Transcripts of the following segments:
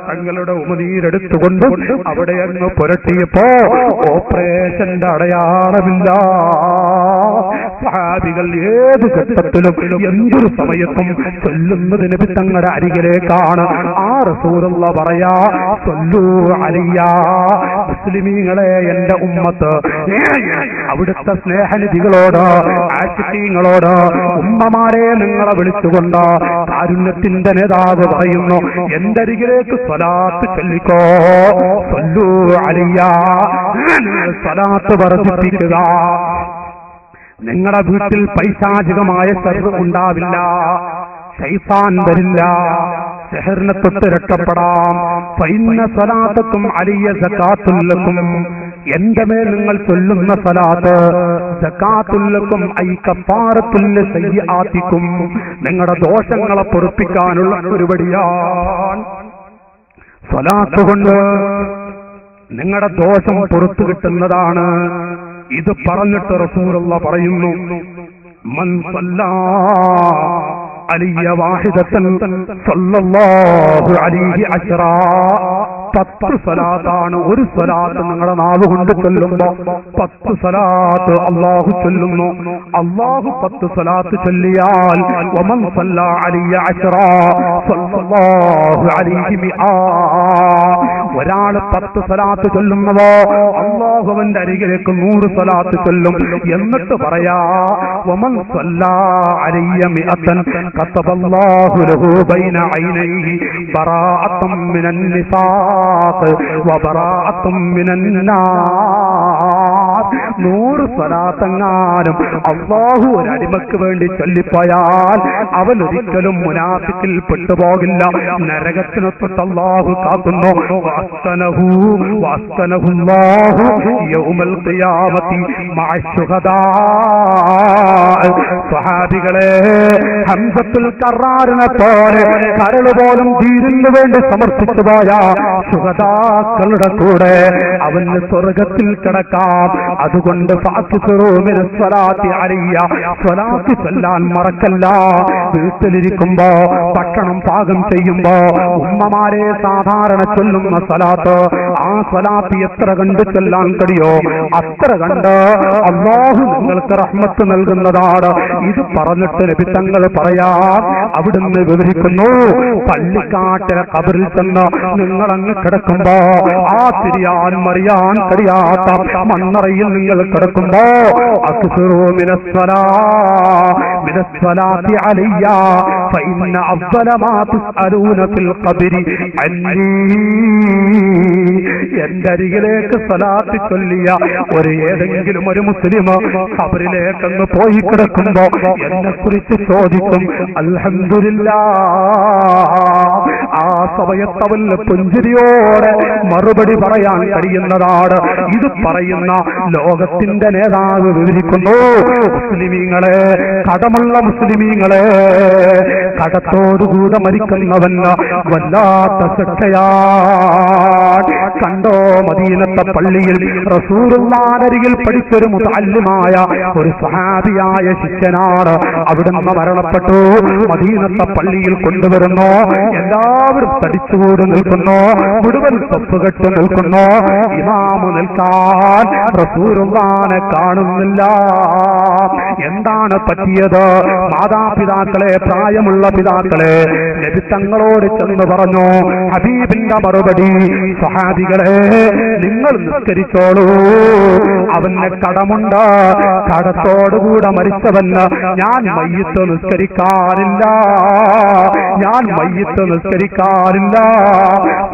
തങ്ങളുടെ ഉമനീരെടുത്തുകൊണ്ട് അവിടെ അങ്ങ് പുരട്ടിയപ്പോ ഓപ്പറേഷന്റെ അടയാളമില്ല. സഹാബികൾ ഏത് ഘട്ടത്തിലും എന്തൊരു സമയത്തും ചൊല്ലുന്നത് നബി തങ്ങളുടെ അരികിലേക്കാണ്. ആ റസൂലുള്ള പറയാ, സല്ലൂ അലയ്യാ, മുസ്ലിമീങ്ങളെ എന്റെ ഉമ്മത്ത് അവിടുത്തെ സ്നേഹനിധികളോട് ആശിഖീങ്ങളോട് ഉമ്മമാരെ നിങ്ങളെ വിളിച്ചുകൊണ്ട് കാരുണ്യത്തിന്റെ നേതാവ് പറയുന്നു, എന്റെ അരികിലേക്ക് സ്വലാത്ത് ചൊല്ലിക്കോ, സല്ലൂ അലയ്യാ, നിങ്ങൾ സ്വലാത്ത് വർദ്ധിപ്പിക്കുക. നിങ്ങളുടെ വീട്ടിൽ പൈശാചികമായ ശർറ് ഉണ്ടാവില്ല, ശൈത്താൻ വരില്ല, സിഹറിനെ തൊട്ട് രക്ഷപ്പെടാം. ഫഇന്ന സ്വലാത്തക്കും അലിയ സകാത്തുൽ ലക്കും, എന്റെ മേൽ നിങ്ങൾ ചൊല്ലുന്ന സ്വലാത്ത് സകാത്തുൽ ലക്കും ഐ കഫാറത്തുൽ സയ്യിആതിക്കും, നിങ്ങളുടെ ദോഷങ്ങളെ പൊറുപ്പിക്കാനുള്ള ഒരു വഴിയാണ്. സ്വലാത്ത് കൊണ്ട് നിങ്ങളുടെ ദോഷം പുറത്തു കിട്ടുന്നതാണ്. ഇത് പറഞ്ഞിട്ട് റസൂലുള്ള പറയുന്നു, മൻ സല്ലാ അലിയ വാഹിദത്തൻ സല്ലല്ലാഹു അലൈഹി അശ്റാ, 10 സ്വലാത്താണ്. ഒരു സ്വലാത്ത് നിങ്ങളുടെ നാവ് കൊണ്ട് ചൊല്ലുമ്പോ 10 സ്വലാത്ത് അല്ലാഹു ചൊല്ലുന്നു. അല്ലാഹു 10 സ്വലാത്ത് ചൊല്ലിയാൽ വമൻ സല്ലാ അലിയ അശ്റാ സല്ലല്ലാഹു അലൈഹി മിആ, ഒരാൾ 10 സ്വലാത്ത് ചൊല്ലുന്നവോ അല്ലാഹുവിന്റെ അരികിലേക്ക് 100 സ്വലാത്ത് ചൊല്ലും. എന്നിട്ട് പറയാ, വമൻ സല്ലാ അലിയ മിഅത്തൻ കതബല്ലാഹു ലഹു ബൈന ഐനൈഹി ബറാഅത്തും മിനൻ നിഫാഖ് വബറാഅത്തും മിനൻ നാർ. 100 സ്വലാത്തെങ്ങാനും അല്ലാഹു ഒരു അടിമക്ക് വേണ്ടി ചൊല്ലിപ്പോയാൽ അവൻ ഒരിക്കലും മുനാഫിക്കിൽ പെട്ടുപോകില്ല, നരകത്തിനെ തൊട്ട് അല്ലാഹു കാക്കുന്നു. വഅസ്തനഹുല്ലാഹു യൗമൽ ഖിയാമത്തി മഅശ്ശുഹദാ. സ്വഹാബികളെ, ഹംസത്തുൽ കറാറിനെ പോലെ കരള് പോലും ദീനിനു വേണ്ടി സമർപ്പിച്ചു പോയ ശുഹദാക്കളുടെ കൂടെ അവന് സ്വർഗത്തിൽ കിടക്കാം. അതുകൊണ്ട് സ്വലാത്ത് ചൊല്ലാൻ മറക്കല്ല. വീട്ടിലിരിക്കുമ്പോ ഭക്ഷണം പാകം ചെയ്യുമ്പോ ഉമ്മമാരെ സാധാരണ ചൊല്ലുന്ന സ്വലാത്ത്, ആ സ്വലാത്ത് എത്ര കണ്ട് ചൊല്ലാൻ കഴിയോ അത്ര കണ്ട് അല്ലാഹു നിങ്ങൾക്ക് റഹ്മത്ത് നൽകുന്നതാണ്. ഇത് പറഞ്ഞിട്ട് നബി തങ്ങൾ പറയാം, അവിടുന്ന് വിവരിക്കുന്നു, പള്ളിക്കാട്ടിലെ ഖബറിൽ ചെന്ന് നിങ്ങളങ്ങ് കിടക്കുമ്പോ ആ തിരിയാൻ മറിയാൻ കഴിയാത്ത മണ്ണറയിൽ നിങ്ങൾ കിടക്കുമ്പോ അക്സിറൂ മിനസ്സലാത്തി അലയ്യ ഫഇന്ന അവ്വല മാ തുസ്അലൂന ഫിൽ ഖബ്രി അന്നീ. എന്റെ അരികിലേക്ക് സ്വലാത്ത് ചൊല്ലിയ ഏതെങ്കിലും ഒരു മുസ്ലിം ഖബറിലേക്കങ്ങ് പോയി കിടക്കുമ്പോ എന്നെ കുറിച്ച് ചോദിക്കും, അൽഹംദുലില്ലാഹ്. ആ സമയത്തവന് പുഞ്ചിരിയോടെ മറുപടി പറയാൻ കഴിയുന്നതാണ്. ഇത് പറയുന്ന ലോകത്തിന്റെ നേതാവ് വിവരിക്കുന്നു, മുസ്ലിമീങ്ങളെ, കടമുള്ള മുസ്ലിമീങ്ങളെ, കടത്തോടുകൂടെ മരിക്കുന്നവന് വല്ലാത്ത ശിക്ഷയാണ്. കണ്ടോ, മദീനത്തെ പള്ളിയിൽ റസൂലുള്ളാഹിനരികിൽ പഠിച്ചൊരു മുതഅല്ലിമായ ഒരു സ്വഹാബിയായ ശിഷ്യനാണ്. അവിടുന്ന് മരണപ്പെട്ടു. മദീനത്തെ പള്ളിയിൽ കൊണ്ടുവരുന്നു. എല്ലാവരും തടിച്ചുകൂടി നിൽക്കുന്നു, മുഴുവൻ തൊപ്പുകെട്ട് നിൽക്കുന്നു. ഇമാമ് നിൽക്കാൻ റസൂലുള്ളാഹിനെ കാണുന്നില്ല. എന്താണ് പറ്റിയത്? മാതാപിതാക്കളെ, പ്രായമുള്ള പിതാക്കളെ നബി തങ്ങളോട് ചെന്ന് പറഞ്ഞു. ഹബീബിന്റെ മറുപടി, സ്വഹാബികളെ, നിങ്ങൾ നിസ്കരിച്ചോളൂ, അവന് കടമുണ്ട്, കടത്തോടുകൂടെ മരിച്ചവന് ഞാൻ മയ്യിത്ത് നിസ്കരിക്കാറില്ല, ഞാൻ മയ്യിത്ത് നിസ്കരിക്കാറില്ല.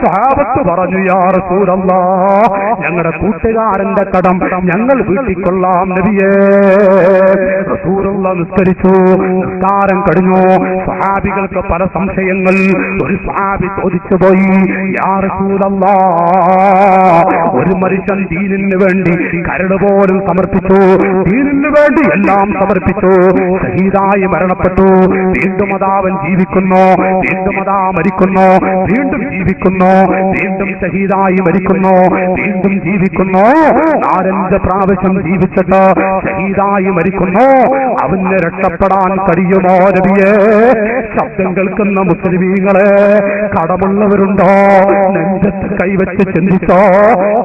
സ്വഹാബത്ത് പറഞ്ഞു, യാ റസൂലല്ലാഹ്, ഞങ്ങളുടെ കൂട്ടുകാരന്റെ കടം ഞങ്ങൾ വീട്ടിക്കൊള്ളാം നബിയേ. റസൂലുള്ളാഹി നിസ്കരിച്ചു. നിസ്കാരം കഴിഞ്ഞു. സ്വഹാബികൾക്ക് പല സംശയങ്ങൾ. ഒരു സ്വഹാബി ചോദിച്ചു പോയി, യാ റസൂലല്ലാഹ്, ഒരു മനുഷ്യൻ ദീനിന് വേണ്ടി കരട് പോലും സമർപ്പിച്ചു, ദീനിന് വേണ്ടി എല്ലാം സമർപ്പിച്ചു, ഷഹീദായി മരണപ്പെട്ടു, വീണ്ടും അതാവൻ ജീവിക്കുന്നു, വീണ്ടും അതാ മരിക്കുന്നു, വീണ്ടും ജീവിക്കുന്നു, വീണ്ടും ഷഹീദായി മരിക്കുന്നു, വീണ്ടും ജീവിക്കുന്നു. 4-5 പ്രാവശ്യം ജീവിച്ചിട്ട് ഷഹീദായി മരിക്കുന്നു. അവന് രക്ഷപ്പെടാൻ കഴിയുമോ നബിയേ? ശബ്ദം കേൾക്കുന്ന മുസ്ലിമീങ്ങളെ, കടമുള്ളവരുണ്ടോ? നെഞ്ചത്ത് കൈവച്ച് ചിന്തിച്ചോ?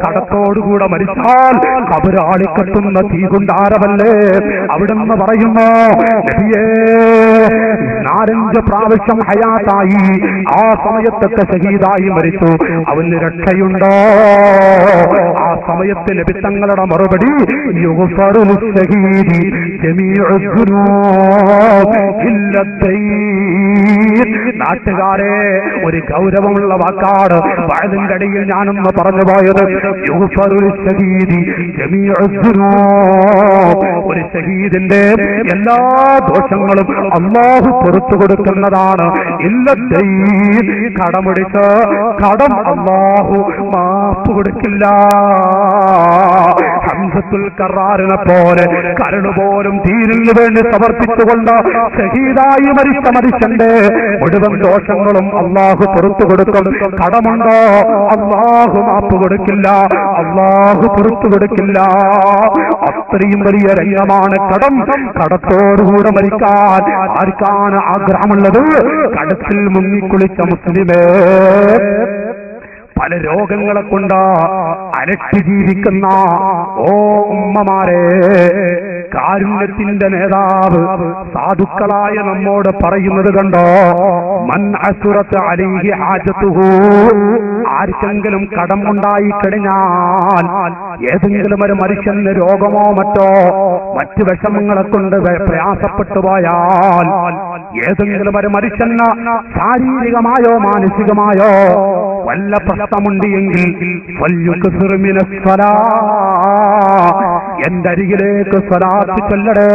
കടത്തോടുകൂടെ മരിച്ചാൽ കബറാളിക്കത്തുന്ന തീകുണ്ടാരമല്ലേ? അവിടുന്ന് പറയുന്നു നബിയേ 4-5 പ്രാവശ്യം ഹയാത്തായി, ആ സമയത്തൊക്കെ ഷഹീദായി മരിച്ചു, അവന് രക്ഷയുണ്ടോ? ആ സമയത്ത് നബി തങ്ങളുടെ മറുപടി യുഗ്ഫറു ലിശ്ശഹീദി ജമീഉ ദുനൂബ് ഇല്ല ദൈൻ. നാട്ടുകാരെ, ഒരു ഗൗരവമുള്ള വാക്കാണ് വഅദിന്റെ ഇടയിൽ ഞാനൊന്ന് പറഞ്ഞു പോയത്. യുഗ്ഫറു ലിശ്ശഹീദി ജമീഉ ദുനൂബ്. ഒരു ഷഹീദിന്റെ എല്ലാ ദോഷങ്ങളും അല്ലാഹു പുറത്തു കൊടുക്കുന്നതാണ്. ഇല്ല ദൈൻ, കടമുടിച്ച് കടം അല്ലാഹു മാപ്പ് കൊടുക്കില്ല. ഹംസത്തുൽ കറാറിനെ പോലെ കരളുപോലും ദീനിന് വേണ്ടി സമർപ്പിച്ചുകൊണ്ട് ഷഹീദായി മരിച്ച മനുഷ്യന്റെ മുഴുവൻ ദോഷങ്ങളും അല്ലാഹു പുറത്തു കൊടുക്കും. കടമുണ്ടോ? അല്ലാഹു മാപ്പ് കൊടുക്കില്ല, അല്ലാഹു പുറത്തു കൊടുക്കില്ല. അത്രയും വലിയ രംഗമാണ് കടം. കടത്തോടുകൂടെ മരിക്കാൻ ആർക്കാണ് ആഗ്രഹമുള്ളത്? കടത്തിൽ മുങ്ങിക്കുളിച്ച മുസ്ലിമേ, പല രോഗങ്ങളെ കൊണ്ട് അലട്ടി ജീവിക്കുന്ന ഓ ഉമ്മമാരെ, കാരുണ്യത്തിന്റെ നേതാവ് സാധുക്കളായ നമ്മോട് പറയുന്നത് കണ്ടോ? മൻ അസുറത്ത് അലൈഹി ഹാജത്തുഹു. ആർക്കെങ്കിലും കടം ഉണ്ടായി കഴിഞ്ഞാൽ, ഏതെങ്കിലും ഒരു മനുഷ്യന് രോഗമോ മറ്റോ മറ്റ് വിഷമങ്ങളെ കൊണ്ട് പ്രയാസപ്പെട്ടു പോയാൽ, ഏതെങ്കിലും ഒരു മനുഷ്യന് ശാരീരികമായോ മാനസികമായോ വല്ല പ്രശ്നമുണ്ട് എങ്കിൽ എന്റെ അരികിലേക്ക് സ്വലാത്ത് ചൊല്ലടേ.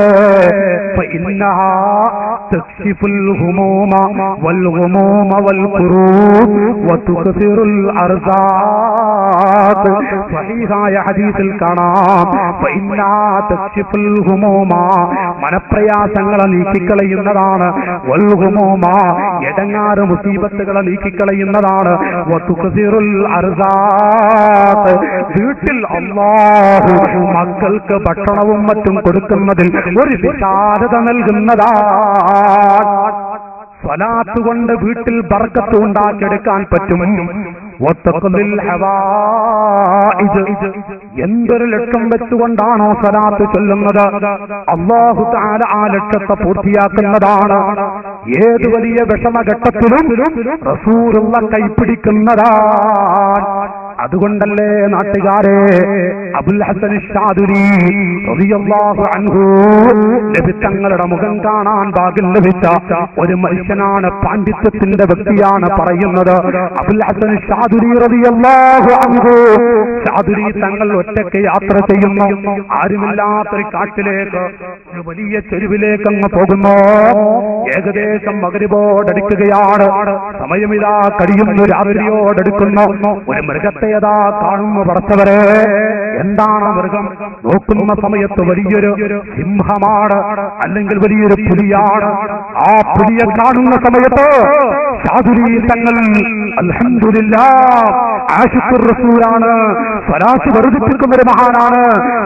തക്ഷിഫുൽ ഹുമൂമ വൽ ഗുമൂമ വൽ ഖുറൂബ് വതുക്സിറുൽ അർസാഖ്. സ്വഹീഹായ ഹദീസിൽ കാണാം, തക്ഷിഫുൽ ഹുമൂമ, മനപ്രയാസങ്ങളെ നീക്കിക്കളയുന്നതാണ്. വൽ ഗുമൂമ, എടങ്ങാറ് മുസീബത്തുകളെ നീക്കിക്കളയുന്നതാണ്. വതുക്സിറുൽ അർസാഖ്, വീട്ടിൽ അല്ലാഹു മക്കൾക്ക് ഭക്ഷണവും മറ്റും കൊടുക്കുന്നതിൽ ഒരു വിശാലത നൽകുന്നതാണ്. സ്വലാത്ത് കൊണ്ട് വീട്ടിൽ ബർക്കത്ത് ഉണ്ടാക്കിയെടുക്കാൻ പറ്റും. എന്തൊരു ലക്ഷ്യം വെച്ചുകൊണ്ടാണോ സ്വലാത്ത് ചൊല്ലുന്നത്, അല്ലാഹു തആല ആ ലക്ഷ്യത്തെ പൂർത്തിയാക്കുന്നതാണ്. ഏത് വലിയ വിഷമഘട്ടത്തിലും റസൂലുള്ള കൈപ്പിടിക്കുന്നതാണ്. അതുകൊണ്ടല്ലേ നാട്ടുകാരെ, അബുൽ ഹസൻ ശാദുരി റളിയല്ലാഹു അൻഹു, നബി തങ്ങളുടെ മുഖം കാണാൻ ഭാഗ്യം ലഭിച്ച ഒരു മനുഷ്യനാണ്, പാണ്ഡിത്യത്തിന്റെ വ്യക്തിയാണ് പറയുന്നത്. അബുൽ ഹസൻ ശാദുരി റളിയല്ലാഹു അൻഹു, ശാദുരി തങ്ങൾ ഒറ്റയ്ക്ക് യാത്ര ചെയ്യുന്നു. ആരുമില്ലാത്തൊരു കാട്ടിലേക്ക്, ഒരു വലിയ ചെരുവിലേക്ക് അങ്ങ് പോകുന്നു. ഏകദേശം മഗ്രിബോടടുക്കുകയാണ്. സമയമിതാ കഴിയുന്നു, രാത്രിയോടടുക്കുന്നു. ഒരു മൃഗത്തെ യഥാ കാണുന്നു. പറച്ചവരെ, എന്താണ് മൃഗം? നോക്കുന്ന സമയത്ത് വലിയൊരു സിംഹമാണ്, അല്ലെങ്കിൽ വലിയൊരു പുലിയാണ്. ആ പുലിയെ കാണുന്ന സമയത്ത് ശാദുരി തങ്ങൾ അൽഹംദുലില്ലാഹ് ആശിഖുർ റസൂലാണ്, സ്വലാത്ത് വർദ്ധിപ്പിക്കുന്ന ഒരു മഹാനാണ്.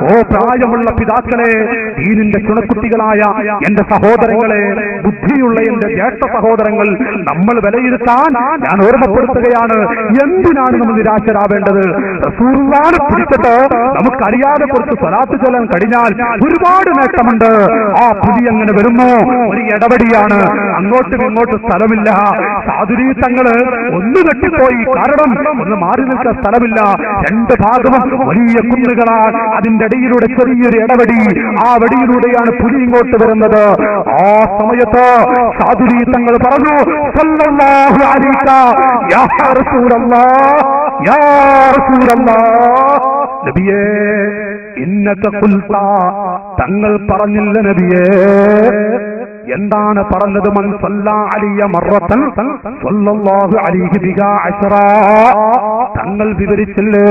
ഓ പ്രായമുള്ള പിതാക്കളെ, ദീനിന്റെ ചുണക്കുട്ടികളായ എന്റെ സഹോദരങ്ങളെ, ബുദ്ധിയുള്ള എന്റെ ജ്യേഷ്ഠ സഹോദരങ്ങൾ, നമ്മൾ വിലയിരുത്താൻ ഞാൻ ഓർമ്മപ്പെടുത്തുകയാണ്. എന്തിനാണ് നമ്മൾ നിരാശരാവേണ്ടത്? റസൂലുള്ളാഹിനെ പിടിച്ചിട്ട് നമുക്കറിയാതെ കുറച്ച് സ്വലാത്ത് ചൊല്ലാൻ കഴിഞ്ഞാൽ ഒരുപാട് നേട്ടമുണ്ട്. ആ പുലി അങ്ങനെ വരുന്നു, ഒരു ഇടവടിയാണ്, അങ്ങോട്ടും ഇങ്ങോട്ടും സ്ഥലമില്ല. സാധുരീ തങ്ങള് ഒന്ന് കെട്ടിപ്പോയി, കാരണം ഒന്ന് മാറി നിൽക്കാൻ സ്ഥലമില്ല. രണ്ട് ഭാഗവും വലിയ കുന്നുകളാണ്, അതിന്റെ ഇടയിലൂടെ ചെറിയൊരു ഇടവടി. ആ വടിയിലൂടെയാണ് പുലി ഇങ്ങോട്ട് വരുന്നത്. ആ സമയത്ത് സാധുരീ തങ്ങൾ പറഞ്ഞു, സല്ലല്ലാഹു അലൈക യാ റസൂലല്ലാഹ്, യാ റസൂലല്ലാഹ്, നബിയേ ഇന്നക ഖുൽത, തങ്ങൾ പറഞ്ഞില്ല നബിയേ, എന്താണ് പറഞ്ഞത്? മൻ സല്ലാ അലയ്യ മർറത്തൻ സല്ലല്ലാഹു അലൈഹി ബിഹാ അശ്റാ. തങ്ങൾ വിവരിച്ചില്ലേ,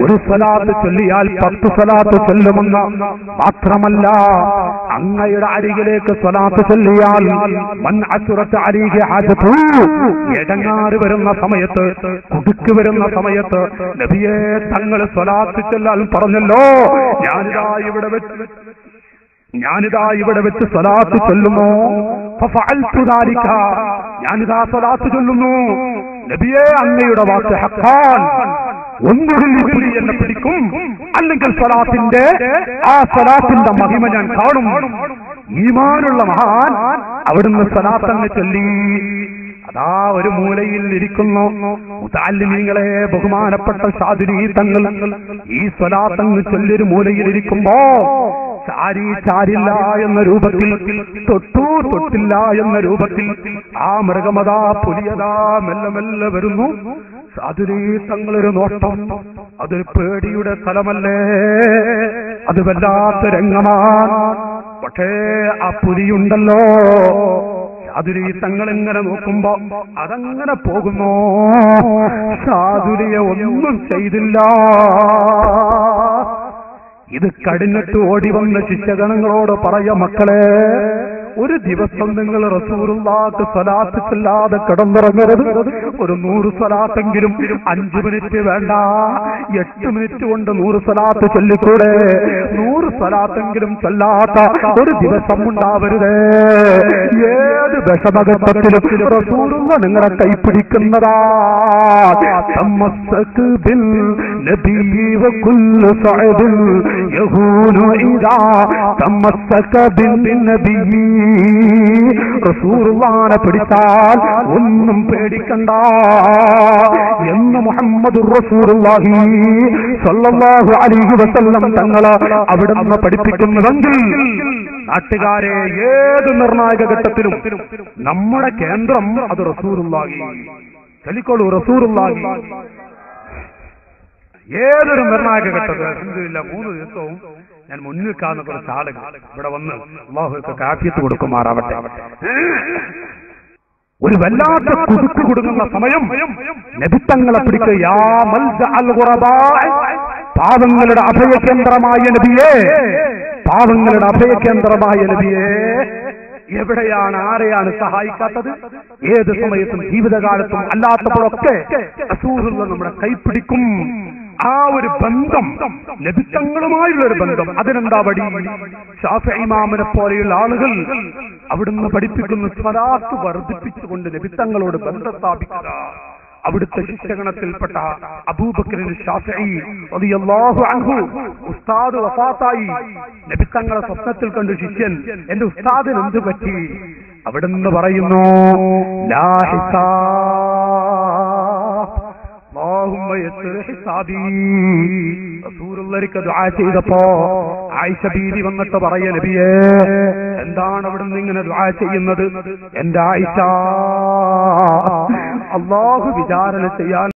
ഒരു സ്വലാത്ത് ചൊല്ലിയാൽ 10 സ്വലാത്ത് ചൊല്ലുമെന്ന്. മാത്രമല്ല, അങ്ങയുടെ അരികിലേക്ക് സ്വലാത്ത് ചൊല്ലിയാൽ മൻ അശ്റത്ത് അലൈഹി ഹാജതു, എടങ്ങാറ് വരുന്ന സമയത്ത്, കുടുക്ക് വരുന്ന സമയത്ത് നബിയെ തങ്ങൾ സ്വലാത്ത് ചൊല്ലാൻ പറഞ്ഞല്ലോ. ഞാനിതാ ഇവിടെ വെച്ച് സ്വലാത്ത് ചൊല്ലുന്നു. ഞാനിതാ സ്വലാത്ത് ചൊല്ലുന്നു. നബിയെ അങ്ങയുടെ വാക്ക് ഹഖാൻ, ഒന്നുകിൽ എന്നെ പിടിക്കും, അല്ലെങ്കിൽ സ്വലാത്തിന്റെ മഹിമ ഞാൻ കാണും. ഈമാനുള്ള മഹാൻ അവിടുന്ന് സ്വലാത്തങ്ങ് ചൊല്ലി. അതാ ഒരു മൂലയിൽ ഇരിക്കുന്നു മുതഅല്ലിമീങ്ങളെ, ബഹുമാനപ്പെട്ട ശാദിരി തങ്ങൾ ഈ സ്വലാത്തങ്ങ് ചൊല്ലിയൊരു മൂലയിൽ ഇരിക്കുമ്പോ ചാരില്ല എന്ന രൂപത്തിൽ, തൊട്ടില്ല എന്ന രൂപത്തിൽ ആ മൃഗമതാ പുലിയതാ മെല്ലെ മെല്ലെ വരുന്നു. ശാദിരി തങ്ങളൊരു നോട്ടം, അതൊരു പേടിയുടെ സ്ഥലമല്ലേ, അത് വല്ലാത്ത രംഗമാണ്. പക്ഷേ ആ പുലിയുണ്ടല്ലോ, ശാദുരി തങ്ങൾ ഇങ്ങനെ നോക്കുമ്പോ അതങ്ങനെ പോകുന്നു. ശാദുരിയെ ഒന്നും ചെയ്തില്ല. ഇത് കഴിഞ്ഞിട്ട് ഓടി വന്ന ശിഷ്യഗണങ്ങളോട് പറയാ, മക്കളെ, ഒരു ദിവസം നിങ്ങൾ റസൂലുള്ളാഹിക്ക് സ്വലാത്ത് ചൊല്ലാതെ കിടന്നുറങ്ങരുത്. ഒരു 100 സ്വലാത്തെങ്കിലും 5 മിനിറ്റ് വേണ്ട, 8 മിനിറ്റ് കൊണ്ട് 100 സ്വലാത്ത് ചൊല്ലിക്കൂടെ? 100 സ്വലാത്തെങ്കിലും ചൊല്ലാത്ത ഒരു ദിവസം ഉണ്ടാവരുത്. ഏത് വിഷമഘട്ടത്തിലും റസൂലുള്ള നിങ്ങളെ കൈപ്പിടിക്കുന്നതാ. റസൂലുള്ളാഹിനെ പിടിച്ചാൽ ഒന്നും പേടിക്കണ്ട എന്ന് മുഹമ്മദുർ റസൂലുള്ളാഹി സ്വല്ലല്ലാഹു അലൈഹി വസല്ലം തങ്ങളെ അവിടുന്ന് പഠിപ്പിക്കുന്നുവെങ്കിൽ, നാട്ടുകാരെ, ഏത് നിർണായക ഘട്ടത്തിലും നമ്മുടെ കേന്ദ്രം അത് റസൂലുള്ളാഹി. ചൊല്ലിക്കോളൂ, റസൂലുള്ളാഹി. ഏതൊരു നിർണായക ഘട്ടത്തിൽ അൽഹംദുലില്ലാ 3 ദിവസവും ഞാൻ മുന്നിൽ കാണുന്ന കുറച്ച് ആളുകൾ ഇവിടെ വന്ന് അല്ലാഹുവിന്റെ കാഫിയത്ത് കൊടുക്കുമാറാവട്ടെ. ഒരു വല്ലാത്ത കുടുക്ക് കൊടുക്കുന്ന സമയം നബിത്തങ്ങളെ പിടിക്കുക. യാ മൽജഅൽ ഖുറബാ, പാവങ്ങളുടെ അഭയകേന്ദ്രമായ നബിയേ, പാവങ്ങളുടെ അഭയകേന്ദ്രമായ നബിയേ. എവിടെയാണ്, ആരെയാണ് സഹായിക്കാത്തത്? ഏത് സമയത്തും, ജീവിതകാലത്തും അല്ലാത്തപ്പോഴൊക്കെ റസൂലുള്ളാഹി നമ്മുടെ കൈപ്പിടിക്കും. ആ ഒരു ബന്ധം, നബിത്തങ്ങളുമായുള്ള ഒരു ബന്ധം, അതിനെന്താ വഴി? ശാഫിഈ ഇമാമിനെ പോലെയുള്ള ആളുകൾ അവിടുന്ന് പഠിപ്പിക്കുന്ന സ്വലാത്ത് വർദ്ധിപ്പിച്ചുകൊണ്ട് നബിത്തങ്ങളോട് ബന്ധം സ്ഥാപിക്കുക. അവിടുത്തെ ശിഷ്യഗണത്തിൽപ്പെട്ട അബൂബക്കർ ശാഫിഈ റളിയല്ലാഹു അൻഹു, ഉസ്താദ് വഫാത്തായി. നബിത്തങ്ങളെ സ്വപ്നത്തിൽ കണ്ടു ശിഷ്യൻ, എന്റെ ഉസ്താദിന് എന്ത് പറ്റി? അവിടുന്ന് പറയുന്നു, ലാ ഹിസാബ്, അല്ലാഹുമ്മ യസ്സിർ ഹിസാബി. റസൂലുള്ളാഹിക്ക് ദുആ ചെയ്തപ്പോ ആയിഷ ബീവി വന്നിട്ട് പറയാ, നബിയേ, എന്താണ് അവിടുന്ന് ഇങ്ങനെ ദുആ ചെയ്യുന്നത്? എന്റെ ആയിഷ, അല്ലാഹു വിചാരണ ചെയ്യാൻ